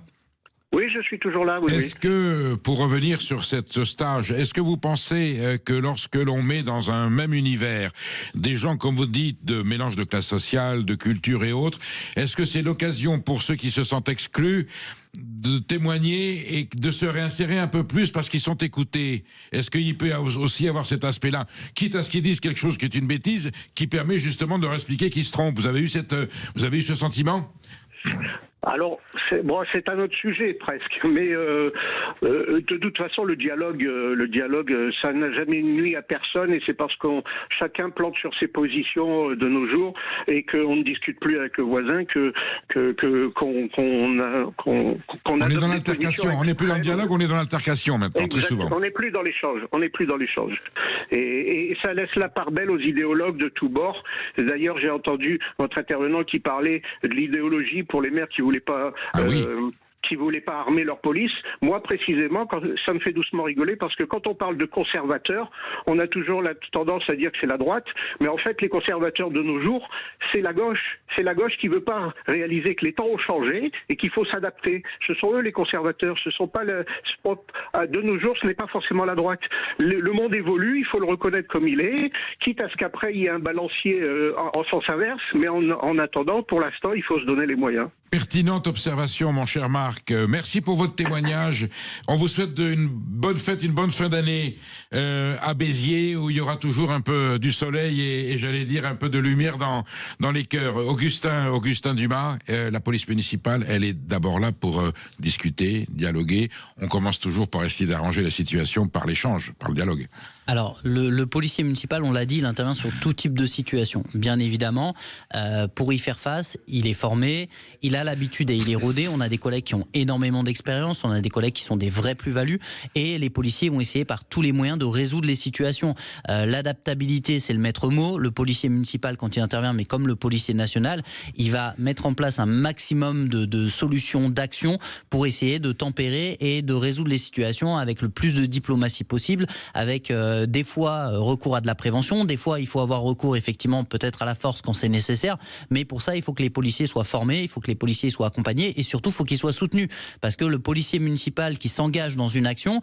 Oui, je suis toujours là. Oui, est-ce que, pour revenir sur ce stage, est-ce que vous pensez que lorsque l'on met dans un même univers des gens, comme vous dites, de mélange de classe sociale, de culture et autres, est-ce que c'est l'occasion pour ceux qui se sentent exclus de témoigner et de se réinsérer un peu plus parce qu'ils sont écoutés? Est-ce qu'il peut aussi avoir cet aspect-là, quitte à ce qu'ils disent quelque chose qui est une bêtise, qui permet justement de leur expliquer qu'ils se trompent? Vous avez eu ce sentiment? Alors, c'est un autre sujet presque, mais de toute façon, le dialogue, ça n'a jamais nui à personne, et c'est parce qu'on chacun plante sur ses positions de nos jours et qu'on ne discute plus avec le voisin qu'on est dans l'altercation. On n'est plus dans le dialogue, on est dans l'altercation maintenant. Exactement. Très souvent. On n'est plus dans l'échange. Et ça laisse la part belle aux idéologues de tous bords. D'ailleurs, j'ai entendu votre intervenant qui parlait de l'idéologie pour les maires qui voulaient pas qui voulaient pas armer leur police. Moi, précisément, ça me fait doucement rigoler parce que quand on parle de conservateurs, on a toujours la tendance à dire que c'est la droite, mais en fait, les conservateurs de nos jours, c'est la gauche. C'est la gauche qui veut pas réaliser que les temps ont changé et qu'il faut s'adapter. Ce sont eux les conservateurs. Ce sont pas de nos jours, ce n'est pas forcément la droite. Le monde évolue, il faut le reconnaître comme il est, quitte à ce qu'après il y ait un balancier en sens inverse, mais en attendant, pour l'instant, il faut se donner les moyens. Pertinente observation, mon cher Marc. Merci pour votre témoignage. On vous souhaite une bonne fête, une bonne fin d'année à Béziers, où il y aura toujours un peu du soleil et j'allais dire un peu de lumière dans les cœurs. Augustin Dumas, la police municipale, elle est d'abord là pour discuter, dialoguer. On commence toujours par essayer d'arranger la situation par l'échange, par le dialogue. Alors, le policier municipal, on l'a dit, il intervient sur tout type de situation. Bien évidemment, pour y faire face, il est formé, il a l'habitude et il est rodé. On a des collègues qui ont énormément d'expérience, on a des collègues qui sont des vrais plus-values. Et les policiers vont essayer par tous les moyens de résoudre les situations. L'adaptabilité, c'est le maître mot. Le policier municipal, quand il intervient, mais comme le policier national, il va mettre en place un maximum de solutions, d'actions pour essayer de tempérer et de résoudre les situations avec le plus de diplomatie possible, avec des fois recours à de la prévention, des fois il faut avoir recours effectivement peut-être à la force quand c'est nécessaire, mais pour ça il faut que les policiers soient formés, il faut que les policiers soient accompagnés et surtout il faut qu'ils soient soutenus, parce que le policier municipal qui s'engage dans une action,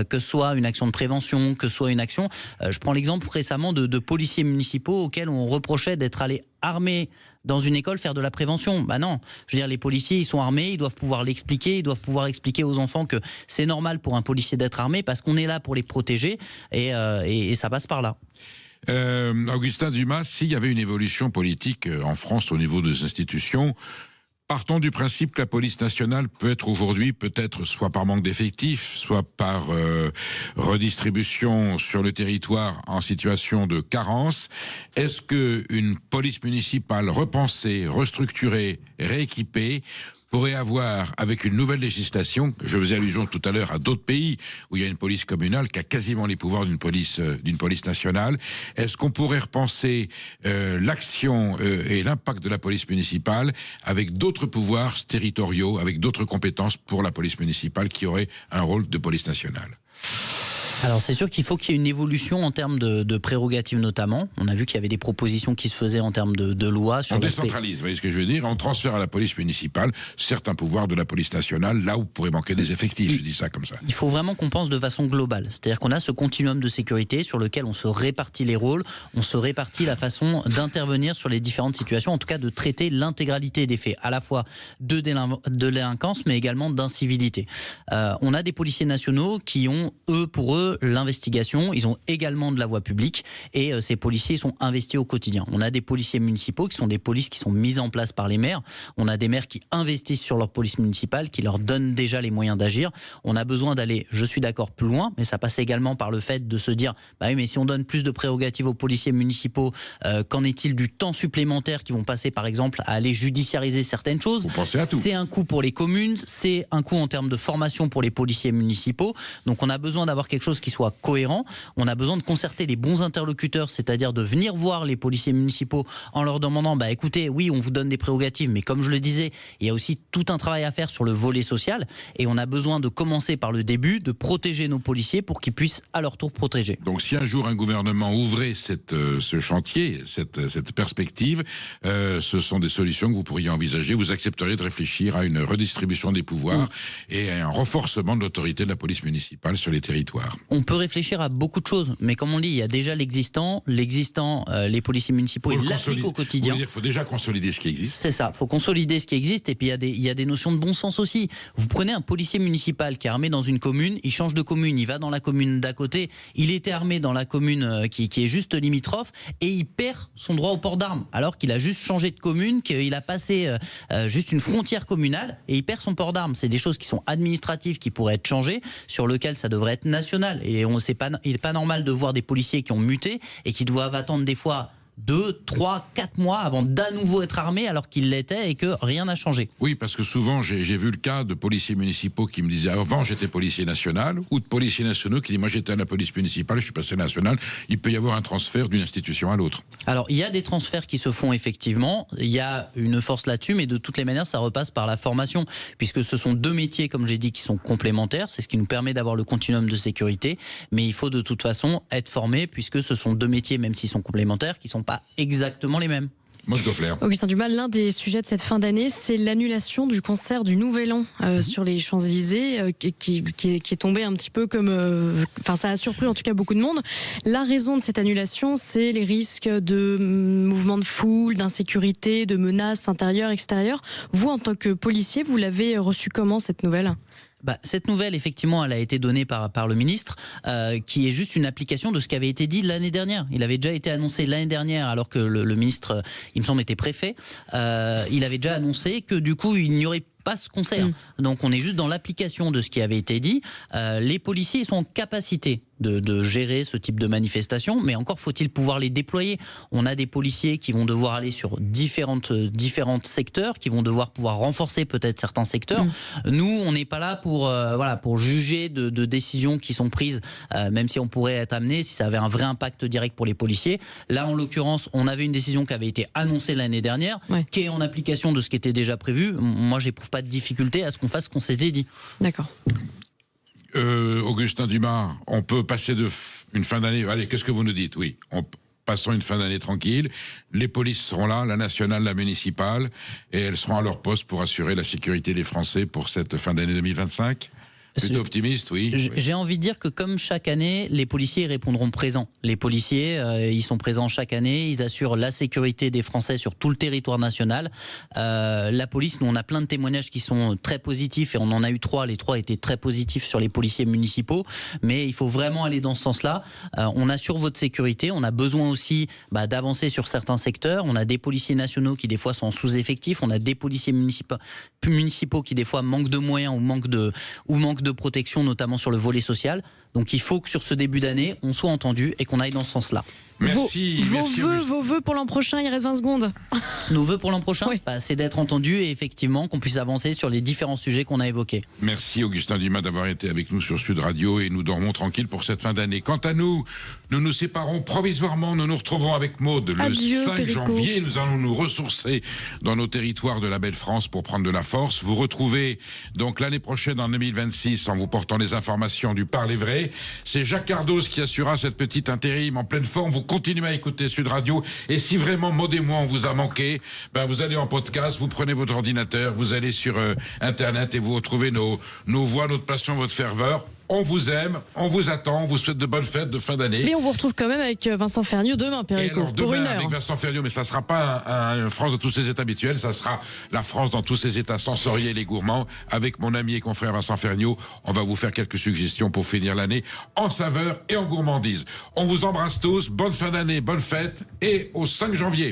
que ce soit une action de prévention, que ce soit une action, je prends l'exemple récemment de policiers municipaux auxquels on reprochait d'être allés armés dans une école faire de la prévention. Bah non, je veux dire, les policiers, ils sont armés, ils doivent pouvoir l'expliquer, ils doivent pouvoir expliquer aux enfants que c'est normal pour un policier d'être armé parce qu'on est là pour les protéger et ça passe par là. Augustin Dumas, s'il y avait une évolution politique en France au niveau des institutions, partons du principe que la police nationale peut être aujourd'hui, peut-être soit par manque d'effectifs, soit par redistribution sur le territoire en situation de carence. Est-ce qu'une police municipale repensée, restructurée, rééquipée pourrait avoir, avec une nouvelle législation, je faisais allusion tout à l'heure à d'autres pays où il y a une police communale qui a quasiment les pouvoirs d'une police nationale, est-ce qu'on pourrait repenser l'action et l'impact de la police municipale avec d'autres pouvoirs territoriaux, avec d'autres compétences pour la police municipale qui aurait un rôle de police nationale? Alors c'est sûr qu'il faut qu'il y ait une évolution en termes de prérogatives notamment. On a vu qu'il y avait des propositions qui se faisaient en termes de loi. Sur on décentralise, vous voyez ce que je veux dire? On transfère à la police municipale certains pouvoirs de la police nationale, là où pourrait manquer des effectifs, je dis ça comme ça. Il faut vraiment qu'on pense de façon globale. C'est-à-dire qu'on a ce continuum de sécurité sur lequel on se répartit les rôles, on se répartit la façon d'intervenir sur les différentes situations, en tout cas de traiter l'intégralité des faits, à la fois de délinquance mais également d'incivilité. On a des policiers nationaux qui ont, pour eux, l'investigation, ils ont également de la voie publique et ces policiers sont investis au quotidien. On a des policiers municipaux qui sont des polices qui sont mises en place par les maires. On a des maires qui investissent sur leur police municipale, qui leur donnent déjà les moyens d'agir. On a besoin d'aller, je suis d'accord, plus loin, mais ça passe également par le fait de se dire, bah oui, mais si on donne plus de prérogatives aux policiers municipaux, qu'en est-il du temps supplémentaire qui vont passer par exemple à aller judiciariser certaines choses? Vous pensez à tout. C'est un coût pour les communes, c'est un coût en termes de formation pour les policiers municipaux. Donc on a besoin d'avoir quelque chose qui soit cohérent. On a besoin de concerter les bons interlocuteurs, c'est-à-dire de venir voir les policiers municipaux en leur demandant, bah écoutez, oui, on vous donne des prérogatives, mais comme je le disais, il y a aussi tout un travail à faire sur le volet social et on a besoin de commencer par le début, de protéger nos policiers pour qu'ils puissent à leur tour protéger. Donc si un jour un gouvernement ouvrait ce chantier, cette perspective, ce sont des solutions que vous pourriez envisager. Vous accepteriez de réfléchir à une redistribution des pouvoirs et à un renforcement de l'autorité de la police municipale sur les territoires. On peut réfléchir à beaucoup de choses, mais comme on dit, il y a déjà l'existant, les policiers municipaux, ils l'appliquent au quotidien. Il faut déjà consolider ce qui existe. C'est ça, il faut consolider ce qui existe, et puis il y a des notions de bon sens aussi. Vous prenez un policier municipal qui est armé dans une commune, il change de commune, il va dans la commune d'à côté, il était armé dans la commune qui est juste limitrophe, et il perd son droit au port d'armes, alors qu'il a juste changé de commune, qu'il a passé juste une frontière communale, et il perd son port d'armes. C'est des choses qui sont administratives, qui pourraient être changées, sur lesquelles ça devrait être national. Et il n'est pas normal de voir des policiers qui ont muté et qui doivent attendre des fois 2, 3, 4 mois avant d'à nouveau être armés alors qu'ils l'étaient et que rien n'a changé. Oui, parce que souvent j'ai vu le cas de policiers municipaux qui me disaient avant j'étais policier national, ou de policiers nationaux qui disent moi j'étais à la police municipale, je suis passé national. Il peut y avoir un transfert d'une institution à l'autre. Alors il y a des transferts qui se font effectivement, il y a une force là-dessus, mais de toutes les manières ça repasse par la formation, puisque ce sont deux métiers comme j'ai dit qui sont complémentaires, c'est ce qui nous permet d'avoir le continuum de sécurité, mais il faut de toute façon être formé puisque ce sont deux métiers, même s'ils sont complémentaires, qui ne sont pas exactement les mêmes. Montgolfier. Augustin Dumas, l'un des sujets de cette fin d'année, c'est l'annulation du concert du Nouvel An sur les Champs-Élysées, qui est tombé un petit peu comme... Enfin, ça a surpris en tout cas beaucoup de monde. La raison de cette annulation, c'est les risques de mouvements de foule, d'insécurité, de menaces intérieures, extérieures. Vous, en tant que policier, vous l'avez reçu comment, cette nouvelle ? Cette nouvelle, effectivement, elle a été donnée par le ministre, qui est juste une application de ce qui avait été dit l'année dernière. Il avait déjà été annoncé l'année dernière, alors que le ministre, il me semble, était préfet. Il avait déjà annoncé que du coup, il n'y aurait pas ce concert. Donc on est juste dans l'application de ce qui avait été dit. Les policiers sont en capacité de gérer ce type de manifestation, mais encore faut-il pouvoir les déployer. On a des policiers qui vont devoir aller sur différents secteurs, qui vont devoir pouvoir renforcer peut-être certains secteurs. Nous, on n'est pas là pour juger de décisions qui sont prises, même si on pourrait être amené, si ça avait un vrai impact direct pour les policiers. Là, en l'occurrence, on avait une décision qui avait été annoncée l'année dernière, qui est en application de ce qui était déjà prévu. Moi, j'éprouve pas de difficulté à ce qu'on fasse ce qu'on s'était dit. D'accord. Augustin Dumas, on peut passer une fin d'année... Allez, qu'est-ce que vous nous dites ? Oui, passons une fin d'année tranquille. Les polices seront là, la nationale, la municipale, et elles seront à leur poste pour assurer la sécurité des Français pour cette fin d'année 2025 ? Plutôt optimiste, oui. J'ai envie de dire que comme chaque année, les policiers répondront présents. Les policiers, ils sont présents chaque année, ils assurent la sécurité des Français sur tout le territoire national. La police, nous on a plein de témoignages qui sont très positifs et on en a eu 3. Les 3 étaient très positifs sur les policiers municipaux, mais il faut vraiment aller dans ce sens-là. On assure votre sécurité, on a besoin aussi d'avancer sur certains secteurs. On a des policiers nationaux qui des fois sont en sous-effectif, on a des policiers municipaux qui des fois manquent de moyens ou manquent de protection, notamment sur le volet social. Donc il faut que sur ce début d'année, on soit entendu et qu'on aille dans ce sens-là. Merci. Vos vœux pour l'an prochain, il reste 20 secondes. Nos vœux pour l'an prochain, oui. C'est d'être entendu et effectivement qu'on puisse avancer sur les différents sujets qu'on a évoqués. Merci Augustin Dumas d'avoir été avec nous sur Sud Radio et nous dormons tranquilles pour cette fin d'année. Quant à nous, nous nous séparons provisoirement. Nous nous retrouvons avec Maude le 5 janvier. Nous allons nous ressourcer dans nos territoires de la belle France pour prendre de la force. Vous retrouvez donc l'année prochaine en 2026 en vous portant les informations du Parler Vrai. C'est Jacques Cardos qui assurera cette petite intérim en pleine forme. Vous continuez à écouter Sud Radio et si vraiment Maud et moi on vous a manqué, vous allez en podcast, vous prenez votre ordinateur, vous allez sur internet et vous retrouvez nos voix, notre passion, votre ferveur. On vous aime, on vous attend, on vous souhaite de bonnes fêtes de fin d'année. Mais on vous retrouve quand même avec Vincent Ferniaud demain, Perico, pour une heure. Avec Vincent Ferniaud, mais ça ne sera pas une France dans tous ses états habituels, ça sera la France dans tous ses états sensoriels et gourmands. Avec mon ami et confrère Vincent Ferniaud, on va vous faire quelques suggestions pour finir l'année en saveur et en gourmandise. On vous embrasse tous, bonne fin d'année, bonne fête et au 5 janvier.